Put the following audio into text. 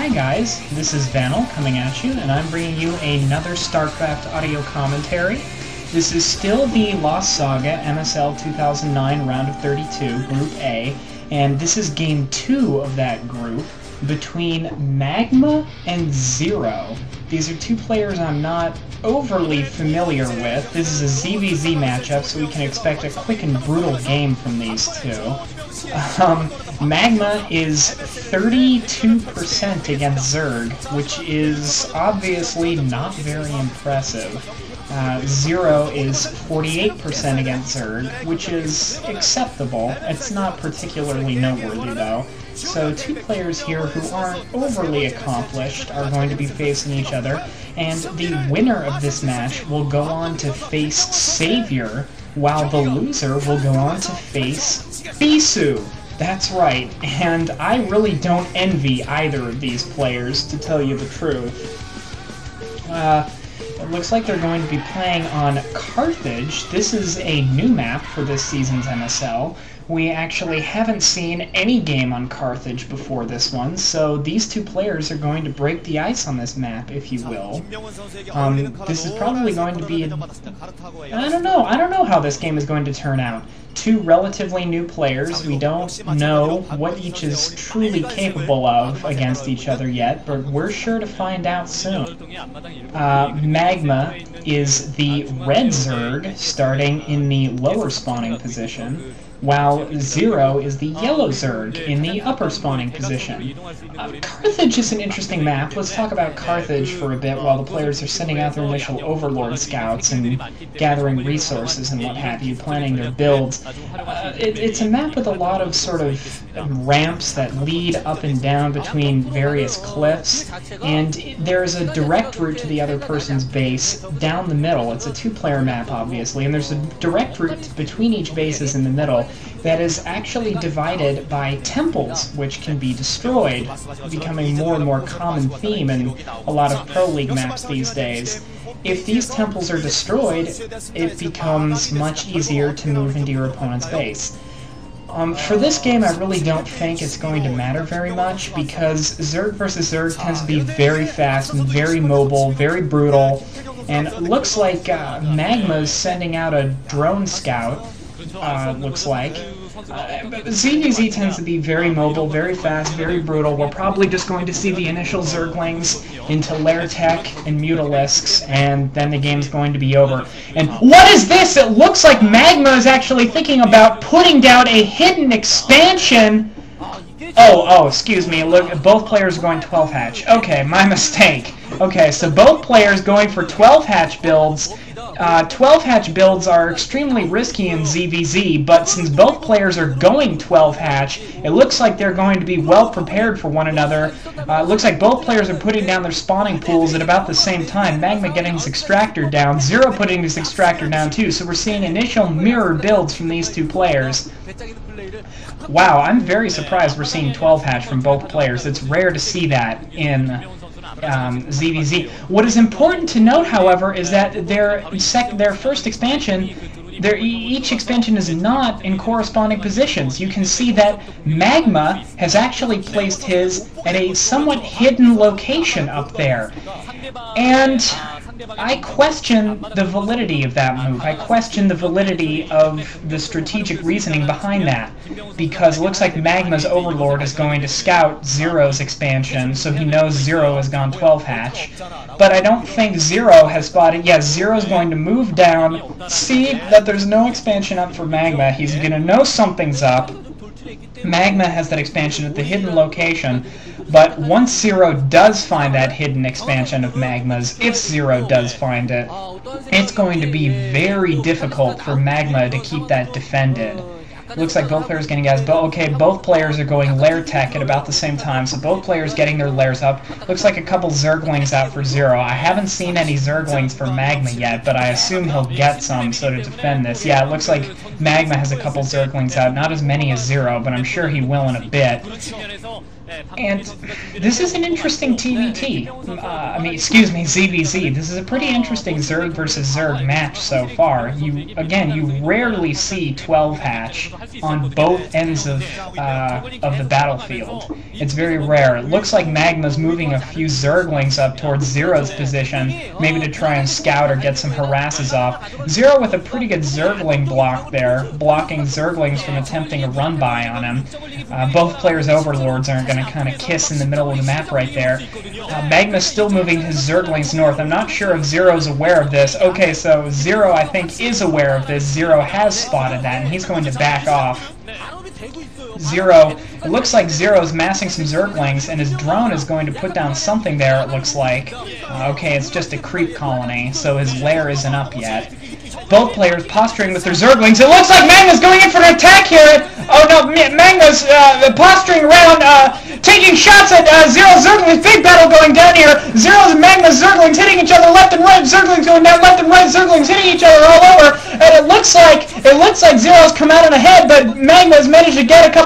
Hi guys, this is Vanel coming at you, and I'm bringing you another StarCraft audio commentary. This is still the Lost Saga MSL 2009 Round of 32, Group A, and this is Game 2 of that group between Magma and Zero. These are two players I'm not overly familiar with. This is a ZVZ matchup, so we can expect a quick and brutal game from these two. Magma is 32% against Zerg, which is obviously not very impressive. Zero is 48% against Zerg, which is acceptable. It's not particularly noteworthy, though. So two players here who aren't overly accomplished are going to be facing each other, and the winner of this match will go on to face Savior, while the loser will go on to face Bisu. That's right, and I really don't envy either of these players, to tell you the truth. It looks like they're going to be playing on Carthage. This is a new map for this season's MSL. We actually haven't seen any game on Carthage before this one, so these two players are going to break the ice on this map, if you will. This is probably going to be I don't know how this game is going to turn out. Two relatively new players. We don't know what each is truly capable of against each other yet, but we're sure to find out soon. Magma is the red Zerg, starting in the lower spawning position, while Zero is the yellow Zerg in the upper spawning position. Carthage is an interesting map. Let's talk about Carthage for a bit while the players are sending out their initial Overlord scouts and gathering resources and what have you, planning their builds. It's a map with a lot of sort of ramps that lead up and down between various cliffs, and there's a direct route to the other person's base down the middle. It's a two-player map, obviously, and there's a direct route between each bases in the middle that is actually divided by temples, which can be destroyed, becoming more and more common theme in a lot of Pro League maps these days. If these temples are destroyed, it becomes much easier to move into your opponent's base. For this game, I really don't think it's going to matter very much, because Zerg versus Zerg tends to be very fast and very mobile, very brutal, and it looks like Magma's sending out a drone scout. Looks like. ZVZ tends to be very mobile, very fast, very brutal. We're probably just going to see the initial Zerglings into Lair Tech and Mutalisks, and then the game's going to be over. And what is this? It looks like Magma is actually thinking about putting down a hidden expansion. Oh, excuse me. Look, both players are going 12 hatch. Okay, my mistake. Okay, so both players going for 12 hatch builds. 12 hatch builds are extremely risky in ZVZ, but since both players are going 12 hatch, it looks like they're going to be well prepared for one another. It looks like both players are putting down their spawning pools at about the same time. Magma getting his extractor down, Zero putting his extractor down too, so we're seeing initial mirror builds from these two players. Wow, I'm very surprised we're seeing 12 hatch from both players. It's rare to see that in ZVZ. What is important to note, however, is that their first expansion, each expansion is not in corresponding positions. You can see that Magma has actually placed his at a somewhat hidden location up there. And I question the validity of that move. I question the validity of the strategic reasoning behind that, because it looks like Magma's Overlord is going to scout Zero's expansion, so he knows Zero has gone 12 hatch. But I don't think Zero has spotted, yes, Zero's going to move down, see that there's no expansion up for Magma, he's going to know something's up. Magma has that expansion at the hidden location, but once Zero does find that hidden expansion of Magma's, if Zero does find it, it's going to be very difficult for Magma to keep that defended. Looks like both players getting guys, but okay, both players are going Lair Tech at about the same time, so both players getting their lairs up. Looks like a couple Zerglings out for Zero. I haven't seen any Zerglings for Magma yet, but I assume he'll get some so to defend this. Yeah, it looks like Magma has a couple Zerglings out, not as many as Zero, but I'm sure he will in a bit. And this is an interesting TVT. Excuse me, ZVZ. This is a pretty interesting Zerg versus Zerg match so far. You rarely see 12 hatch on both ends of the battlefield. It's very rare. It looks like Magma's moving a few Zerglings up towards Zero's position, maybe to try and scout or get some harasses off. Zero with a pretty good Zergling block there, blocking Zerglings from attempting a run-by on him. Both players' overlords are going to kind of kiss in the middle of the map right there. Magma's still moving his Zerglings north. I'm not sure if Zero's aware of this. Okay, so Zero, I think, is aware of this. Zero has spotted that, and he's going to back off. Zero, it looks like Zero's massing some Zerglings, and his drone is going to put down something there, it looks like. Okay, it's just a creep colony, so his lair isn't up yet. Both players posturing with their Zerglings. It looks like Magma's going in for an attack here! Oh no, Magma's posturing around, taking shots at Zero's Zerglings. Big battle going down here. Zero's and Magma's Zerglings hitting each other left and right. Zerglings going down left and right. Zerglings hitting each other all over. And it looks like Zero's come out on ahead, but Magma's managed to get a couple